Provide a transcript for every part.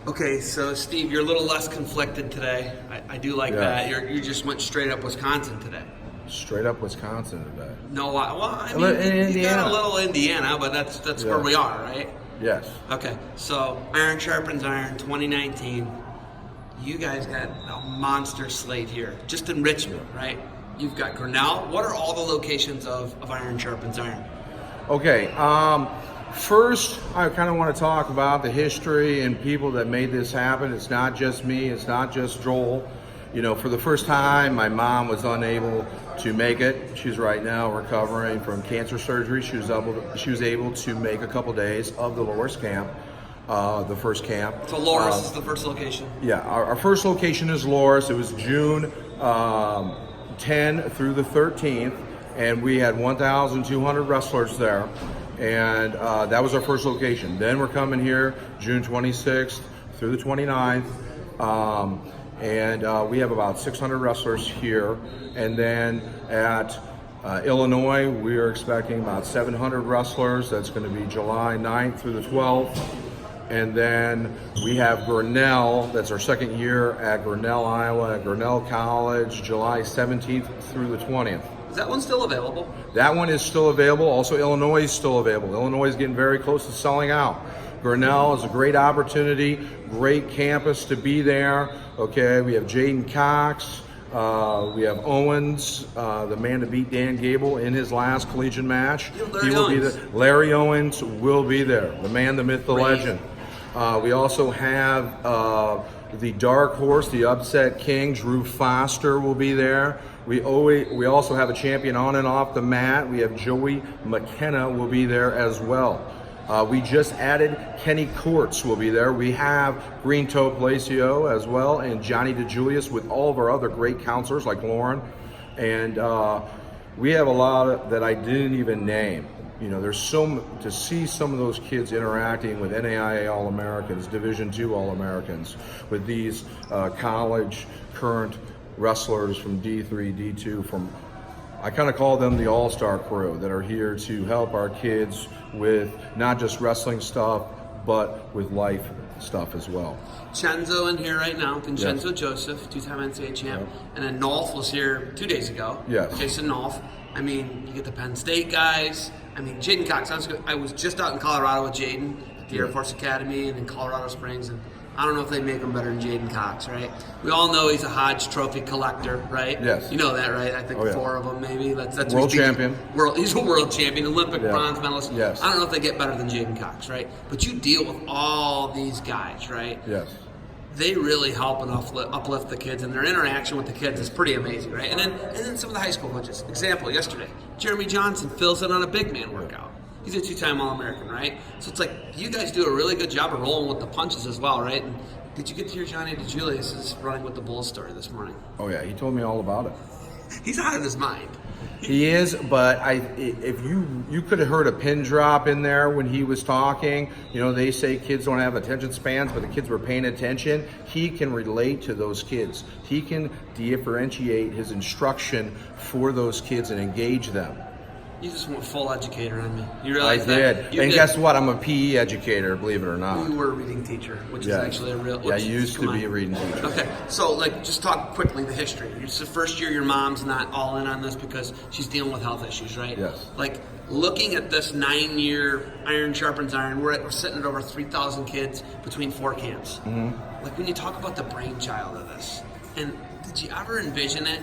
Okay, so Steve, you're a little less conflicted today. I do like that. You just went straight up Wisconsin today. Straight up Wisconsin today. No, well, I mean, you got a little Indiana, but that's where we are, right? Yes. Okay, so Iron Sharpens Iron 2019. You guys got a monster slate here, just in Richmond, right? You've got Grinnell. What are all the locations of Iron Sharpens Iron? Okay, first I kind of want to talk about the history and people that made this happen. It's not just me, it's not just Joel. You know, for the first time, my mom was unable to make it. She's right now recovering from cancer surgery. She was able to make a couple days of the Loris camp, the first camp. So Loris is the first location? Yeah, our first location is Loris. It was June 10 through the 13th, and we had 1,200 wrestlers there. And that was our first location. Then we're coming here June 26th through the 29th. And we have about 600 wrestlers here. And then at Illinois, we are expecting about 700 wrestlers. That's going to be July 9th through the 12th. And then we have Grinnell, that's our second year at Grinnell, Iowa, at Grinnell College, July 17th through the 20th. Is that one still available? That one is still available. Also, Illinois is still available. Illinois is getting very close to selling out. Grinnell is a great opportunity, great campus to be there. Okay, we have Jaden Cox, we have Owens, the man to beat Dan Gable in his last collegiate match. He will be there. Larry Owens will be there, the man, the myth, the legend. We also have the dark horse, the upset king, Drew Foster will be there. We also have a champion on and off the mat. We have Joey McKenna will be there as well. We just added Kenny Courts will be there. We have Green Toe Palacio as well, and Johnny DeJulius with all of our other great counselors like Lauren. And we have a lot that I didn't even name. You know, there's to see some of those kids interacting with NAIA All-Americans, Division II All-Americans, with these college current wrestlers from D3, D2, I kind of call them the all-star crew that are here to help our kids with not just wrestling stuff, but with life stuff as well. Chenzo in here right now, Vincenzo Yes. Joseph, two-time NCAA champ. Yep. And then Nolf was here 2 days ago. Yes. Jason Nolf. I mean, you get the Penn State guys. I mean, Jaden Cox. I was just out in Colorado with Jaden at the Air Force Academy and in Colorado Springs, and I don't know if they make him better than Jaden Cox, right? We all know he's a Hodge Trophy collector, right? Yes. You know that, right? I think 4 of them, maybe. That's World champion. He's a world champion, Olympic bronze medalist. Yes. I don't know if they get better than Jaden Cox, right? But you deal with all these guys, right? Yes. They really help and uplift the kids, and their interaction with the kids is pretty amazing, right? And then some of the high school coaches. Example, yesterday, Jeremy Johnson fills in on a big man workout. He's a 2-time All-American, right? So it's like you guys do a really good job of rolling with the punches as well, right? And did you get to hear Johnny DeJulius' running with the Bulls story this morning? Oh yeah, he told me all about it. He's out of his mind. He is, but if you could have heard a pin drop in there when he was talking. You know, they say kids don't have attention spans, but the kids were paying attention. He can relate to those kids. He can differentiate his instruction for those kids and engage them. You just went full educator on me. You I realize did. Guess what? I'm a PE educator, believe it or not. You were a reading teacher, which is actually a real... Yeah, I used to be a reading teacher. Okay, so just talk quickly the history. It's the first year your mom's not all in on this because she's dealing with health issues, right? Yes. Looking at this 9-year Iron Sharpens Iron, we're sitting at over 3,000 kids between 4 camps. Mm-hmm. When you talk about the brainchild of this, and did you ever envision it?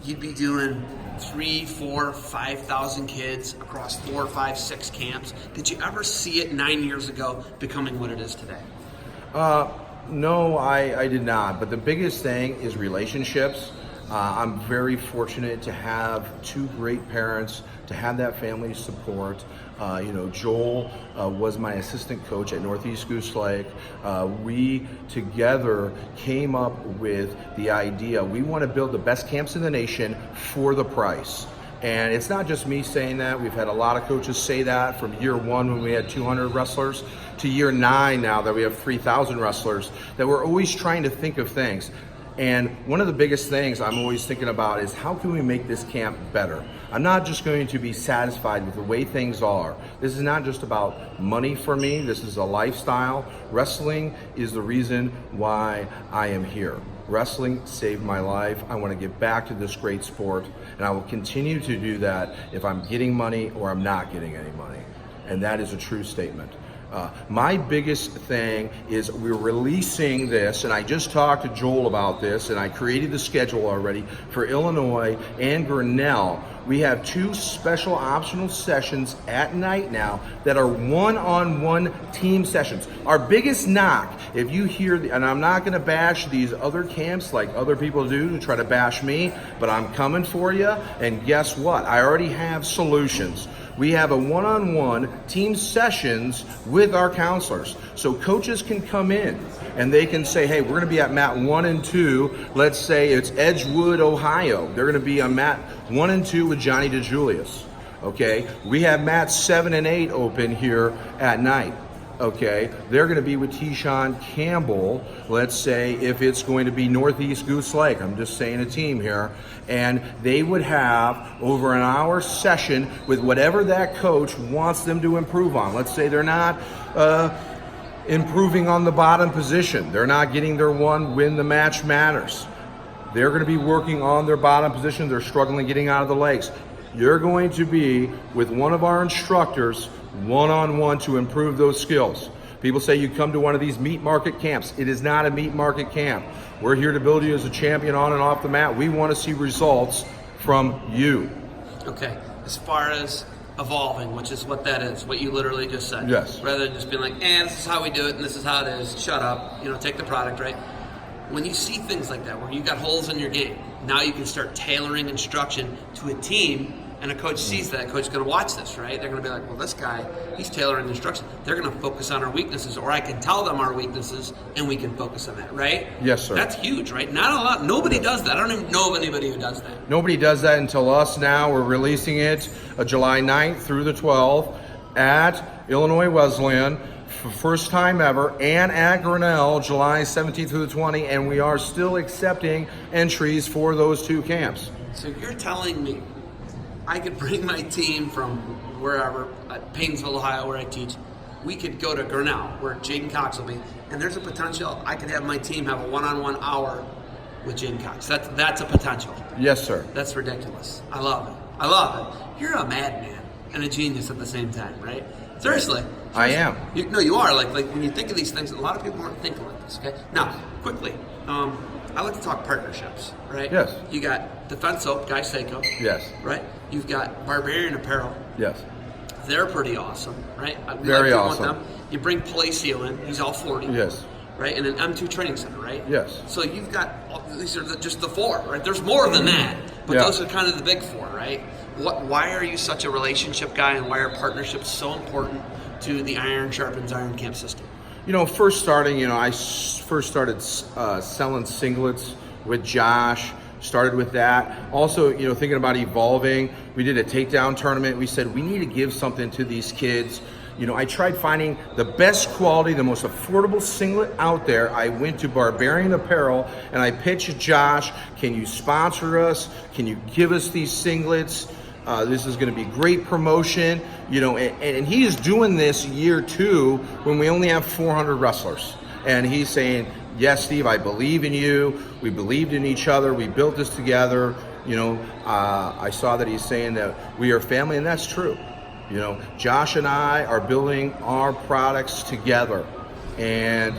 You'd be doing 3, 4, 5,000 kids across 4, 5, 6 camps. Did you ever see it 9 years ago becoming what it is today? No, I did not. But the biggest thing is relationships. I'm very fortunate to have 2 great parents, to have that family support. Joel was my assistant coach at Northeast Goose Lake. We together came up with the idea, we want to build the best camps in the nation for the price. And it's not just me saying that. We've had a lot of coaches say that from year 1 when we had 200 wrestlers to year 9 now that we have 3,000 wrestlers, that we're always trying to think of things. And one of the biggest things I'm always thinking about is how can we make this camp better? I'm not just going to be satisfied with the way things are. This is not just about money for me. This is a lifestyle. Wrestling is the reason why I am here. Wrestling saved my life. I want to give back to this great sport, and I will continue to do that if I'm getting money or I'm not getting any money. And that is a true statement. My biggest thing is we're releasing this, and I just talked to Joel about this, and I created the schedule already for Illinois and Grinnell. We have 2 special optional sessions at night now that are one-on-one team sessions. Our biggest knock, if you hear, and I'm not going to bash these other camps like other people do to try to bash me, but I'm coming for you, and guess what? I already have solutions. We have a one-on-one team sessions with our counselors. So coaches can come in and they can say, hey, we're going to be at mat 1 and 2. Let's say it's Edgewood, Ohio. They're going to be on mat 1 and 2 with Johnny DeJulius. Okay, we have mats 7 and 8 open here at night. Okay, they're going to be with Keyshawn Campbell. Let's say if it's going to be Northeast Goose Lake, I'm just saying a team here, and they would have over an hour session with whatever that coach wants them to improve on. Let's say they're not improving on the bottom position. They're not getting their one win the match matters. They're going to be working on their bottom position. They're struggling getting out of the legs. You're going to be with one of our instructors one-on-one to improve those skills. People say you come to one of these meat market camps. It is not a meat market camp. We're here to build you as a champion on and off the mat. We want to see results from you. Okay, as far as evolving, which is what that is, what you literally just said. Yes. Rather than just being like, this is how we do it and this is how it is, shut up, take the product, right? When you see things like that, where you got holes in your game, now you can start tailoring instruction to a team. And a coach sees that, coach is going to watch this, right? They're going to be like, well, this guy, he's tailoring instruction. They're going to focus on our weaknesses, or I can tell them our weaknesses, and we can focus on that, right? Yes, sir. That's huge, right? Not a lot. Nobody does that. I don't even know of anybody who does that. Nobody does that until us now. We're releasing it July 9th through the 12th at Illinois Wesleyan. First time ever, and at Grinnell, July 17th through the 20th, and we are still accepting entries for those 2 camps. So you're telling me I could bring my team from wherever, Painesville, Ohio, where I teach. We could go to Grinnell, where Jaden Cox will be, and there's a potential I could have my team have a one-on-one hour with Jaden Cox. That's a potential. Yes, sir. That's ridiculous. I love it. I love it. You're a madman and a genius at the same time, right? Seriously. I am. You are. Like when you think of these things, a lot of people aren't thinking like this, okay? Now, quickly, I like to talk partnerships, right? Yes. You got Defense Soap, Guy Seiko. Yes. Right? You've got Barbarian Apparel. Yes. They're pretty awesome, right? Very awesome. Them. You bring Palacio in. He's all 40. Yes. Right? And an M2 training center, right? Yes. So you've got, these are just the 4, right? There's more than that. But those are kind of the big 4, right? Why are you such a relationship guy, and why are partnerships so important to the Sharpens Iron Camp system? First starting, I first started selling singlets with Josh. Started with that. Also, thinking about evolving. We did a takedown tournament. We said we need to give something to these kids. I tried finding the best quality, the most affordable singlet out there. I went to Barbarian Apparel and I pitched Josh, can you sponsor us? Can you give us these singlets? This is going to be great promotion, and he is doing this year 2 when we only have 400 wrestlers. And he's saying, yes, Steve, I believe in you. We believed in each other. We built this together. I saw that he's saying that we are family, and that's true. Josh and I are building our products together, and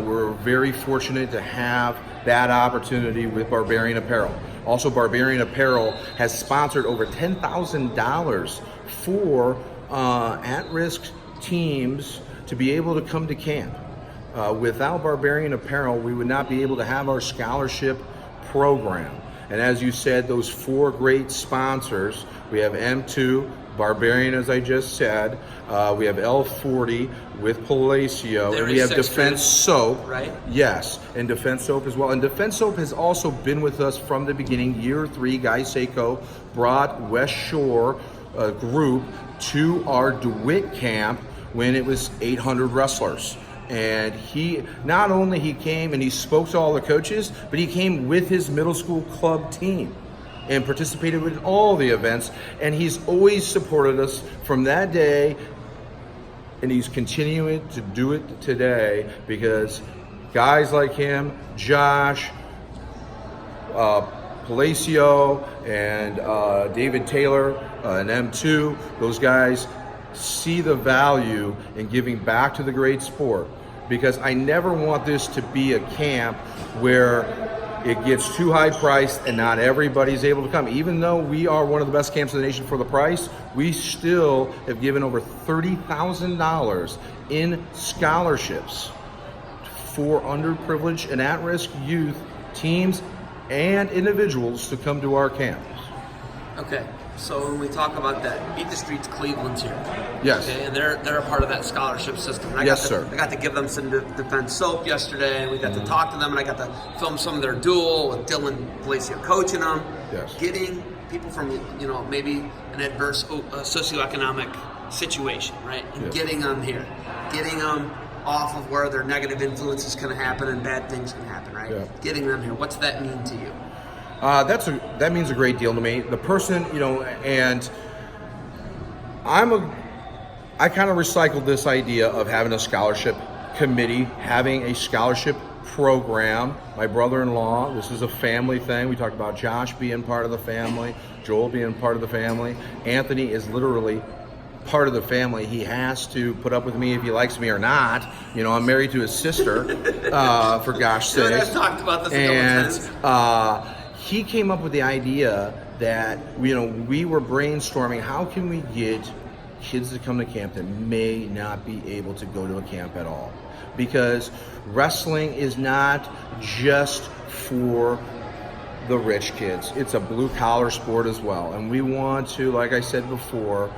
we're very fortunate to have that opportunity with Barbarian Apparel. Also, Barbarian Apparel has sponsored over $10,000 for at-risk teams to be able to come to camp. Without Barbarian Apparel, we would not be able to have our scholarship program. And as you said, those 4 great sponsors, we have M2, Barbarian, as I just said. We have L40 with Palacio, and we have Defense Soap. Right? Yes, and Defense Soap as well. And Defense Soap has also been with us from the beginning. Year 3, Guy Seiko brought West Shore group to our DeWitt camp when it was 800 wrestlers. And he not only he came and he spoke to all the coaches, but he came with his middle school club team and participated in all the events. And he's always supported us from that day, and he's continuing to do it today because guys like him, Josh, Palacio, and David Taylor, and M2, those guys see the value in giving back to the great sport, because I never want this to be a camp where it gets too high priced and not everybody's able to come. Even though we are one of the best camps in the nation for the price, we still have given over $30,000 in scholarships for underprivileged and at-risk youth teams and individuals to come to our camps. Okay, so when we talk about that, Beat the Streets Cleveland's here. Yes. Okay, and they're a part of that scholarship system. And Yes, sir. I got to give them some defense soap yesterday, and we got to talk to them, and I got to film some of their duel with Dylan Palacio coaching them. Yes. Getting people from, maybe an adverse socioeconomic situation, right? And Yes. getting them here. Getting them off of where their negative influences can happen and bad things can happen, right? Yeah. Getting them here. What's that mean to you? That means a great deal to me. The person, and I kind of recycled this idea of having a scholarship committee, having a scholarship program. My brother-in-law, this is a family thing. We talked about Josh being part of the family, Joel being part of the family. Anthony is literally part of the family. He has to put up with me if he likes me or not. I'm married to his sister, for gosh sakes. I've talked about this a couple times. He came up with the idea that we were brainstorming, how can we get kids to come to camp that may not be able to go to a camp at all? Because wrestling is not just for the rich kids. It's a blue collar sport as well. And we want to, like I said before,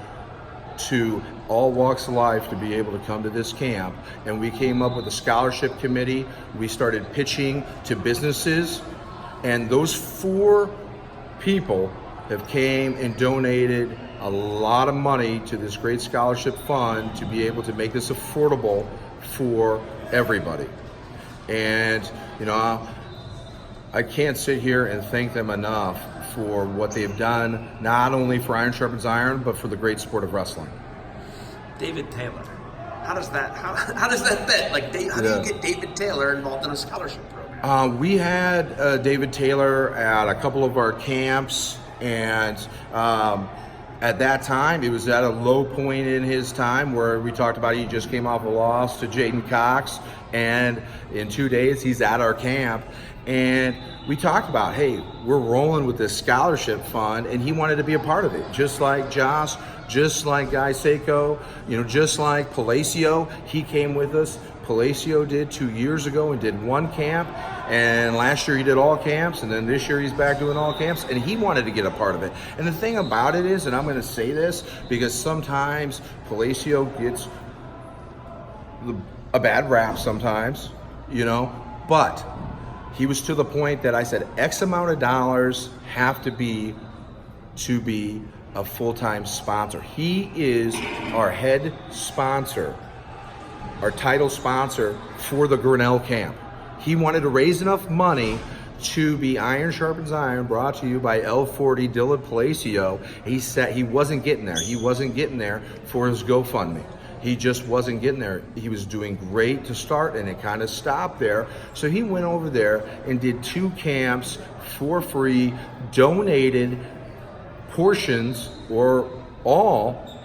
to all walks of life to be able to come to this camp. And we came up with a scholarship committee. We started pitching to businesses. And those 4 people have came and donated a lot of money to this great scholarship fund to be able to make this affordable for everybody. And, I can't sit here and thank them enough for what they've done, not only for Iron Sharpens Iron, but for the great sport of wrestling. David Taylor. How does that fit? How do you get David Taylor involved in a scholarship program? We had David Taylor at a couple of our camps, and at that time, it was at a low point in his time where we talked about he just came off a loss to Jaden Cox, and in 2 days, he's at our camp. And we talked about, hey, we're rolling with this scholarship fund, and he wanted to be a part of it, just like Josh, just like Guy Seiko, just like Palacio. He came with us. Palacio did 2 years ago and did 1 camp, and last year he did all camps, and then this year he's back doing all camps, and he wanted to get a part of it. And the thing about it is, and I'm going to say this because sometimes Palacio gets a bad rap sometimes, but he was to the point that I said X amount of dollars have to be a full-time sponsor. He is our head sponsor, our title sponsor for the Grinnell camp. He wanted to raise enough money to be Iron Sharpens Iron, brought to you by L40 Dylan Palacio. He said he wasn't getting there. He wasn't getting there for his GoFundMe. He just wasn't getting there. He was doing great to start, and it kind of stopped there. So he went over there and did 2 camps for free, donated portions or all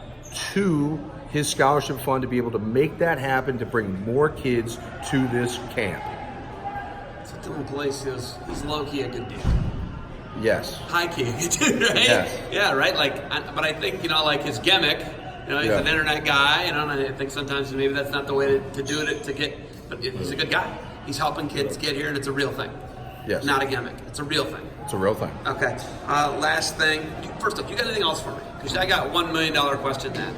to his scholarship fund to be able to make that happen, to bring more kids to this camp. So Dylan Palacios, he's low-key a good dude. Yes. High-key a good dude, right? Yes. Yeah, right? But I think, his gimmick, he's an internet guy, and I think sometimes maybe that's not the way to do it, but he's a good guy. He's helping kids get here, and it's a real thing. Yes. Not a gimmick. It's a real thing. It's a real thing. Okay. Last thing. First up, you got anything else for me? Because I got $1 million question then.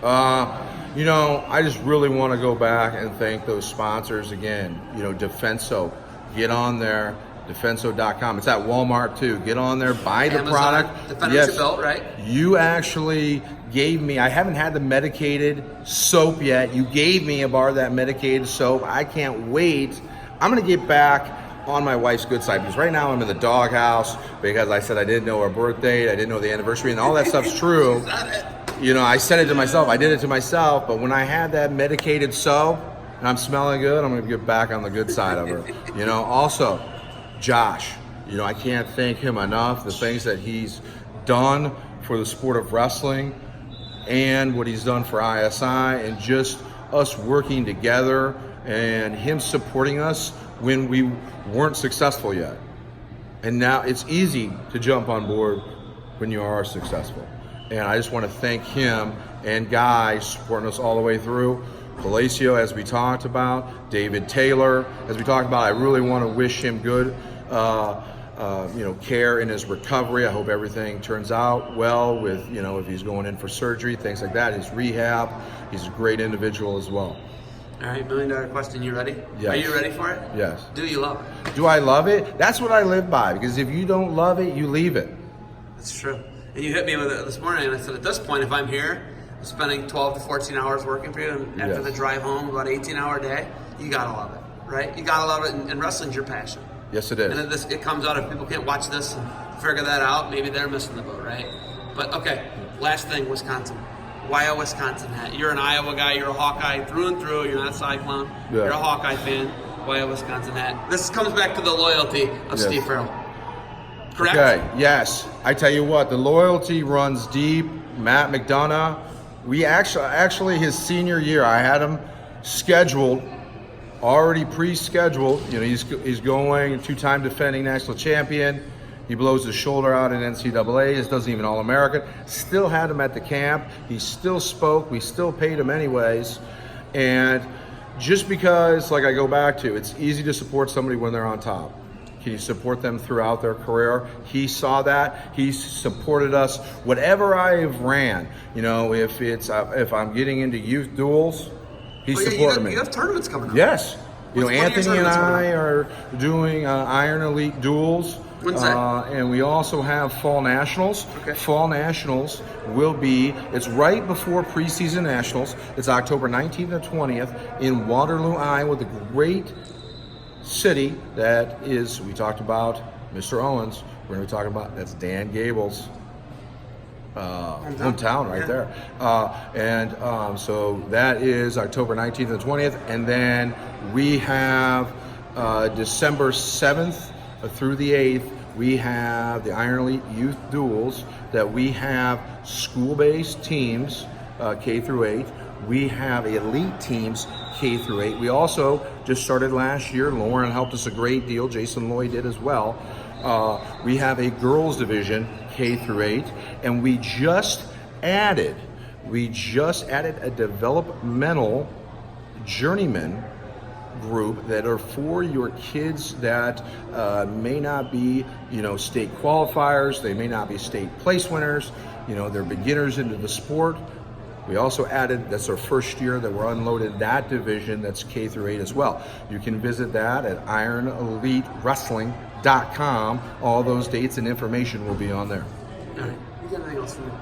I just really want to go back and thank those sponsors again. Defense Soap. Get on there Defenso.com. It's at Walmart too. Get on there, buy the Amazon, product. Defenders your belt, right? You actually gave me, I haven't had the medicated soap yet. You gave me a bar of that medicated soap. I can't wait. I'm going to get back on my wife's good side because right now I'm in the doghouse because I said I didn't know her birth date, I didn't know the anniversary, and all that stuff's true. You know, I said it to myself, I did it to myself, but when I had that medicated soap and I'm smelling good, I'm going to get back on the good side of her. You know, also, Josh, you know, I can't thank him enough, the things that he's done for the sport of wrestling and what he's done for ISI and just us working together and him supporting us when we weren't successful yet. And now it's easy to jump on board when you are successful. And I just want to thank him and Guy supporting us all the way through. Palacio, as we talked about, David Taylor, as we talked about, I really want to wish him good care in his recovery. I hope everything turns out well with, you know, if he's going in for surgery, things like that, his rehab. He's a great individual as well. All right, $1 million question. You ready? Yes. Are you ready for it? Yes. Do you love it? Do I love it? That's what I live by, because if you don't love it, you leave it. That's true. And you hit me with it this morning, and I said, at this point, if I'm here, I'm spending 12 to 14 hours working for you, and after Yes. the drive home, about an 18-hour day, you gotta love it, right? You gotta love it, and wrestling's your passion. Yes, it is. And it comes out, if people can't watch this and figure that out, maybe they're missing the boat, right? But okay, last thing, Wisconsin. Why a Wisconsin hat? You're an Iowa guy, you're a Hawkeye through and through, you're not a Cyclone, Yeah. you're a Hawkeye fan. Why a Wisconsin hat? This comes back to the loyalty of Yes. Steve Farrell. Correct? Okay, yes. I tell you what, the loyalty runs deep. Matt McDonough, we actually his senior year, I had him scheduled, already pre-scheduled. You know, he's going, two-time defending national champion. He blows his shoulder out in NCAAs, doesn't even All-American. Still had him at the camp. He still spoke. We still paid him anyways. And just because, like I go back to, it's easy to support somebody when they're on top. Can you support them throughout their career? He saw that. He supported us. Whatever I've ran, you know, if I'm getting into youth duels, he supported me. You have tournaments coming up. Yes. You know, What's one of your Anthony and tournaments I are doing Iron Elite duels. When's that? And we also have Fall Nationals. Okay. Fall Nationals will be, it's right before preseason Nationals. It's October 19th and 20th in Waterloo, Iowa, the great city that is, we talked about Mr. Owens. We're going to be talking about, that's Dan Gable's hometown right there. So that is October 19th and 20th. And then we have December 7th through the 8th, we have the Iron Elite Youth Duels that we have school-based teams, K through 8. We have elite teams, K through 8. We also just started last year. Lauren helped us a great deal. Jason Lloyd did as well. We have a girls division, K through 8, and we just added a developmental journeyman group that are for your kids that may not be, you know, state qualifiers. They may not be state place winners. You know, they're beginners into the sport. We also added, that's our first year that we're unloaded that division, that's K through 8 as well. You can visit that at ironelitewrestling.com. All those dates and information will be on there. All right. You got anything else for me?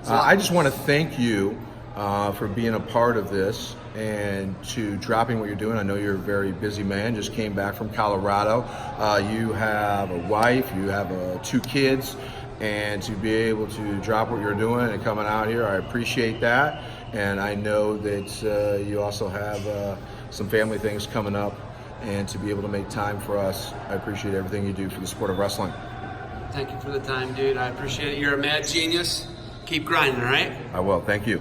I just want to thank you for being a part of this and to dropping what you're doing. I know you're a very busy man, just came back from Colorado. You have a wife, you have 2 kids, and to be able to drop what you're doing and coming out here, I appreciate that. And I know that you also have some family things coming up, and to be able to make time for us, I appreciate everything you do for the sport of wrestling. Thank you for the time, dude. I appreciate it. You're a mad genius. Keep grinding, all right? I will. Thank you.